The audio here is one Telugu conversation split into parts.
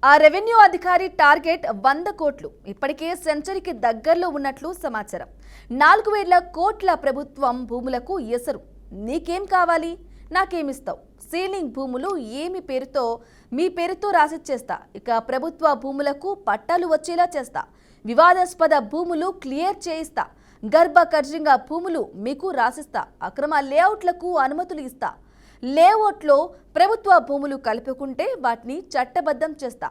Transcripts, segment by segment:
ఆ రెవెన్యూ అధికారి టార్గెట్ 100 కోట్లు. ఇప్పటికే సెంచరీకి దగ్గరలో ఉన్నట్లు సమాచారం. 4,000 కోట్ల ప్రభుత్వం భూములకు ఎసరు. నీకేం కావాలి, నాకేమిస్తావు? సీలింగ్ భూములు ఏమి పేరుతో మీ పేరుతో రాసిచ్చేస్తా. ఇక ప్రభుత్వ భూములకు పట్టాలు వచ్చేలా చేస్తా. వివాదాస్పద భూములు క్లియర్ చేయిస్తా. గర్భ కర్జింగా భూములు మీకు రాసిస్తా. అక్రమ లేఅవుట్లకు అనుమతులు ఇస్తా. లేఅవుట్లో ప్రభుత్వ భూములు కలుపుకుంటే వాటిని చట్టబద్ధం చేస్తా.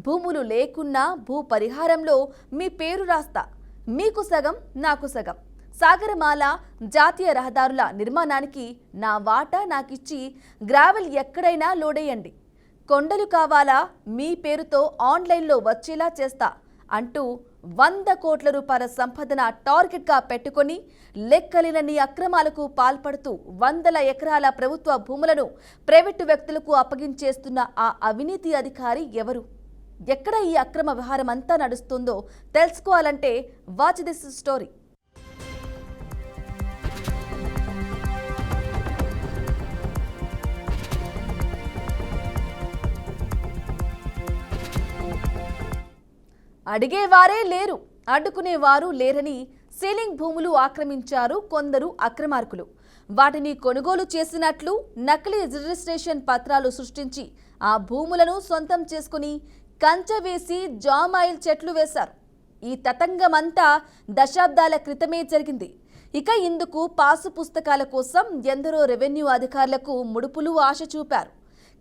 భూములు లేకున్నా భూ పరిహారంలో మీ పేరు రాస్తా. మీకు సగం, నాకు సగం. సాగరమాల జాతీయ రహదారుల నిర్మాణానికి నా వాటా నాకిచ్చి గ్రావెల్ ఎక్కడైనా లోడేయండి. కొండలు కావాలా, మీ పేరుతో ఆన్లైన్లో వచ్చేలా చేస్తా అంటూ 100 కోట్ల రూపాయల సంపదన టార్గెట్గా పెట్టుకొని లెక్కలేనన్ని అక్రమాలకు పాల్పడుతూ వందల ఎకరాల ప్రభుత్వ భూములను ప్రైవేటు వ్యక్తులకు అప్పగించేస్తున్న ఆ అవినీతి అధికారి ఎవరు? ఎక్కడ ఈ అక్రమ వ్యవహారం అంతా నడుస్తుందో తెలుసుకోవాలంటే వాచ్ దిస్ స్టోరీ. అడిగేవారే లేరు, అడ్డుకునేవారు లేరని సీలింగ్ భూములు ఆక్రమించారు కొందరు అక్రమార్కులు. వాటిని కొనుగోలు చేసినట్లు నకిలీ రిజిస్ట్రేషన్ పత్రాలు సృష్టించి ఆ భూములను సొంతం చేసుకుని కంచె వేసి జామాయిల్ చెట్లు వేశారు. ఈ తతంగమంతా దశాబ్దాల క్రితమే జరిగింది. ఇక ఇందుకు పాసు పుస్తకాల కోసం ఎందరో రెవెన్యూ అధికారులకు ముడుపులు ఆశ చూపారు.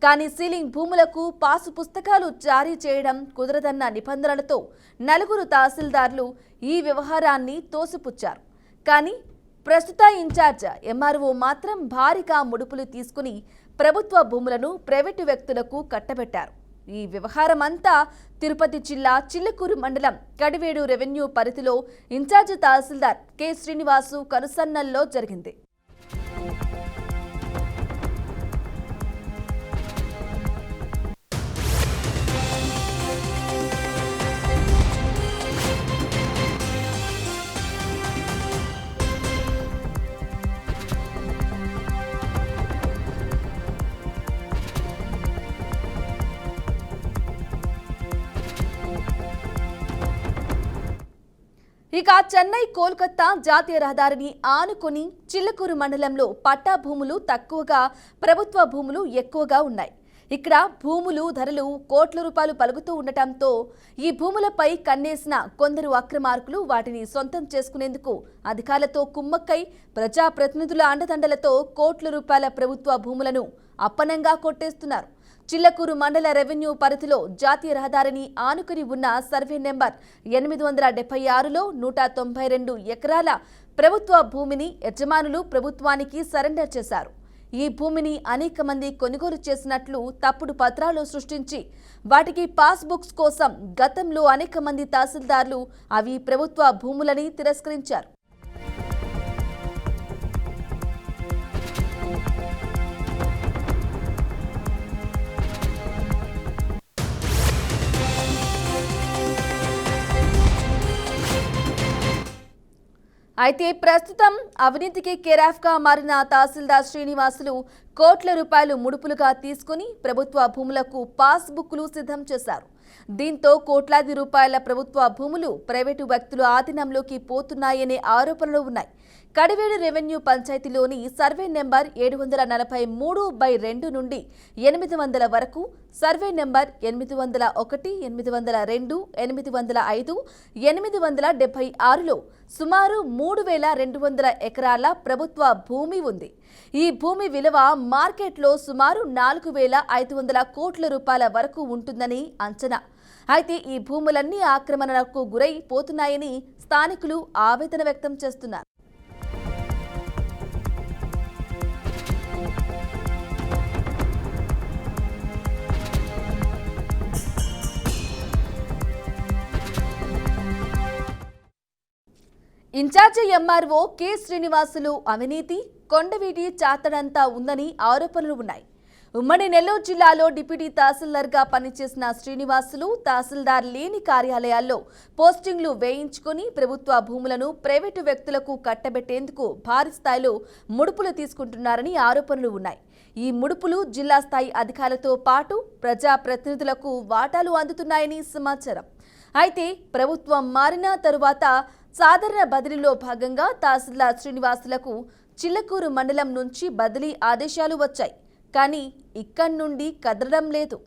కానీ సీలింగ్ భూములకు పాసు పుస్తకాలు జారీ చేయడం కుదరదన్న నిబంధనలతో 4 తహసీల్దార్లు ఈ వ్యవహారాన్ని తోసిపుచ్చారు. కానీ ప్రస్తుత ఇన్ఛార్జ్ ఎంఆర్ఓ మాత్రం భారీగా ముడుపులు తీసుకుని ప్రభుత్వ భూములను ప్రైవేటు వ్యక్తులకు కట్టబెట్టారు. ఈ వ్యవహారం అంతా తిరుపతి జిల్లా చిల్లకూరు మండలం కడివేడు రెవెన్యూ పరిధిలో ఇన్ఛార్జ్ తహసీల్దార్ కె శ్రీనివాసు కనుసన్నల్లో జరిగింది. ఇక చెన్నై కోల్కతా జాతీయ రహదారిని ఆనుకొని చిల్లకూరు మండలంలో పట్టా భూములు తక్కువగా, ప్రభుత్వ భూములు ఎక్కువగా ఉన్నాయి. ఇక్కడ భూములు ధరలు కోట్ల రూపాయలు పలుకుతూ ఉండటంతో ఈ భూములపై కన్నేసిన కొందరు అక్రమార్కులు వాటిని సొంతం చేసుకునేందుకు అధికారులతో కుమ్మక్కై ప్రజాప్రతినిధుల అండదండలతో కోట్ల రూపాయల ప్రభుత్వ భూములను అప్పనంగా కొట్టేస్తున్నారు. చిల్లకూరు మండల రెవెన్యూ పరిధిలో జాతీయ రహదారిని ఆనుకుని ఉన్న సర్వే నెంబర్ 876లో 192 ఎకరాల ప్రభుత్వ భూమిని యజమానులు ప్రభుత్వానికి సరెండర్ చేశారు. ఈ భూమిని అనేక మంది కొనుగోలు చేసినట్లు తప్పుడు పత్రాలు సృష్టించి వాటికి పాస్ బుక్స్ కోసం గతంలో అనేక మంది తహసీల్దార్లు అవి ప్రభుత్వ భూములని తిరస్కరించారు. అయితే ప్రస్తుతం అవినీతికి కేరాఫ్గా మారిన తహసీల్దార్ శ్రీనివాసులు కోట్ల రూపాయలు ముడుపులుగా తీసుకుని ప్రభుత్వ భూములకు పాస్ బుక్లు సిద్ధం చేశారు. దీంతో కోట్లాది రూపాయల ప్రభుత్వ భూములు ప్రైవేటు వ్యక్తుల ఆధీనంలోకి పోతున్నాయనే ఆరోపణలు ఉన్నాయి. కడివేడు రెవెన్యూ పంచాయతీలోని సర్వే నెంబర్ 743/2 నుండి 800 వరకు, సర్వే నెంబర్ 801, 802, 805, 876లో సుమారు 3,200 ఎకరాల ప్రభుత్వ భూమి ఉంది. ఈ భూమి విలువ మార్కెట్లో సుమారు 4,500 కోట్ల రూపాయల వరకు ఉంటుందని అంచనా. అయితే ఈ భూములన్నీ ఆక్రమణకు గురై పోతున్నాయని స్థానికులు ఆవేదన వ్యక్తం చేస్తున్నారు. ఇన్ఛార్జి ఎంఆర్ఓ కె శ్రీనివాసులు అవినీతి కొండవీటి చాతడంతా ఉందని ఆరోపణలు ఉన్నాయి. ఉమ్మడి నెల్లూరు జిల్లాలో డిప్యూటీ తహసీల్దార్గా పనిచేసిన శ్రీనివాసులు తహసీల్దార్ లేని కార్యాలయాల్లో పోస్టింగ్లు వేయించుకుని ప్రభుత్వ భూములను ప్రైవేటు వ్యక్తులకు కట్టబెట్టేందుకు భారీ స్థాయిలో ముడుపులు తీసుకుంటున్నారని ఆరోపణలు ఉన్నాయి. ఈ ముడుపులు జిల్లా స్థాయి అధికారులతో పాటు ప్రజాప్రతినిధులకు వాటాలు అందుతున్నాయని సమాచారం. అయితే ప్రభుత్వం మారిన తరువాత సాధారణ బదిలీలో భాగంగా తహసీల్దార్ శ్రీనివాసులకు చిల్లకూరు మండలం నుంచి బదిలీ ఆదేశాలు వచ్చాయి. కానీ ఇక్కడి నుండి కదలడం లేదు.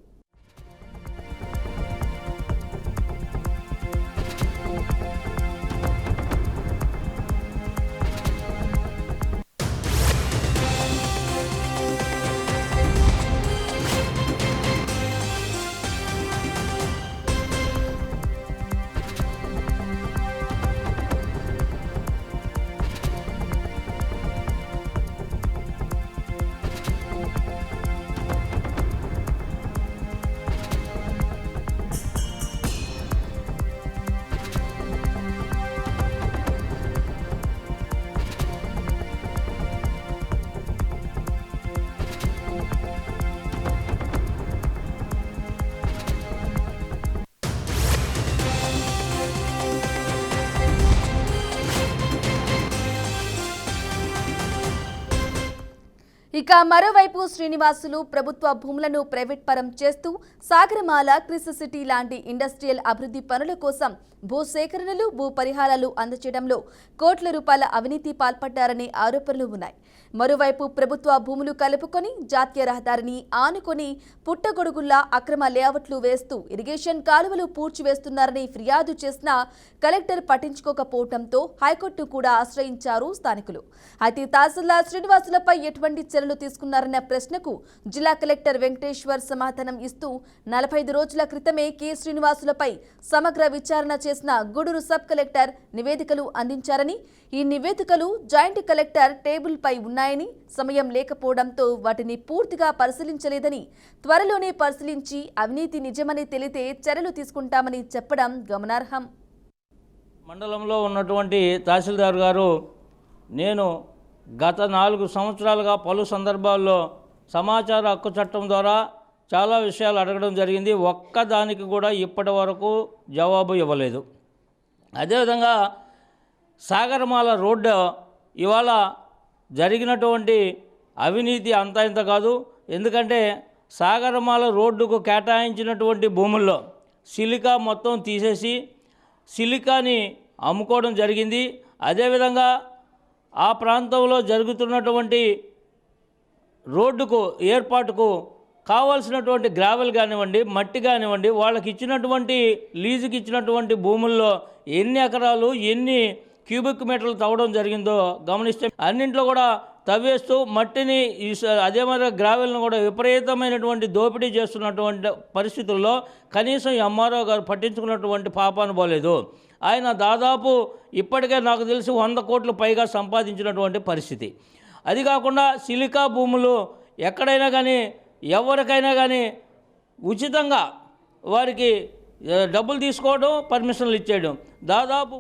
ఇక మరోవైపు శ్రీనివాసులు ప్రభుత్వ భూములను ప్రైవేట్ పరం చేస్తూ సాగరమాల క్రిస్ సిటీ లాంటి ఇండస్ట్రియల్ అభివృద్ధి పనుల కోసం భూసేకరణలు భూ పరిహారాలు అందజేయడంలో కోట్ల రూపాయల అవినీతి పాల్పడ్డారనే ఆరోపణలు ఉన్నాయి. మరోవైపు ప్రభుత్వ భూములు కలుపుకొని జాతీయ రహదారిని ఆనుకొని పుట్టగొడుగుల్లా అక్రమ లేఅవుట్లు వేస్తూ ఇరిగేషన్ కాలువలు పూడ్చివేస్తున్నారని ఫిర్యాదు చేసినా కలెక్టర్ పట్టించుకోకపోవడంతో హైకోర్టు కూడా ఆశ్రయించారు స్థానికులు. అయితే తహసీల్దార్ శ్రీనివాసులపై ఎటువంటి చర్యలు తీసుకున్నారన్న ప్రశ్నకు జిల్లా కలెక్టర్ వెంకటేశ్వర్ సమాధానం ఇస్తూ 45 రోజుల క్రితమే కె శ్రీనివాసులపై సమగ్ర విచారణ చేసిన గూడూరు సబ్ కలెక్టర్ నివేదికలు అందించారని, ఈ నివేదికలు జాయింట్ కలెక్టర్ టేబుల్ పై ఉన్నాయని, సమయం లేకపోవడంతో వాటిని పూర్తిగా పరిశీలించలేదని, త్వరలోనే పరిశీలించి అవినీతి నిజమని తెలితే చర్యలు తీసుకుంటామని చెప్పడం గమనార్హం. మండలంలో ఉన్నటువంటి తహసీల్దార్ గారు నేను గత 4 సంవత్సరాలుగా పలు సందర్భాల్లో సమాచార హక్కు చట్టం ద్వారా చాలా విషయాలు అడగడం జరిగింది. ఒక్కదానికి కూడా ఇప్పటి వరకు జవాబు ఇవ్వలేదు. అదేవిధంగా సాగరమాల రోడ్డు ఇవాళ జరిగినటువంటి అవినీతి అంతా ఇంత కాదు. ఎందుకంటే సాగరమాల రోడ్డుకు కేటాయించినటువంటి భూముల్లో సిలికా మొత్తం తీసేసి సిలికాని అమ్ముకోవడం జరిగింది. అదేవిధంగా ఆ ప్రాంతంలో జరుగుతున్నటువంటి రోడ్డుకు ఏర్పాటుకు కావాల్సినటువంటి గ్రావెల్ కానివ్వండి, మట్టి కానివ్వండి, వాళ్ళకి ఇచ్చినటువంటి లీజుకి ఇచ్చినటువంటి భూముల్లో ఎన్ని ఎకరాలు ఎన్ని క్యూబిక్ మీటర్లు తవ్వడం జరిగిందో గమనిస్తే అన్నింట్లో కూడా తవ్వేస్తూ మట్టిని అదే మరి గ్రావెల్ను కూడా విపరీతమైనటువంటి దోపిడీ చేస్తున్నటువంటి పరిస్థితుల్లో కనీసం ఎంఆర్ఓ గారు పట్టించుకున్నటువంటి పాపాను పోలేదు. ఆయన దాదాపు ఇప్పటికే నాకు తెలిసి 100 కోట్ల పైగా సంపాదించినటువంటి పరిస్థితి. అది కాకుండా సిలికా భూములు ఎక్కడైనా కానీ ఎవరికైనా కానీ ఉచితంగా వారికి డబ్బులు తీసుకోవడం, పర్మిషన్లు ఇచ్చేయడం దాదాపు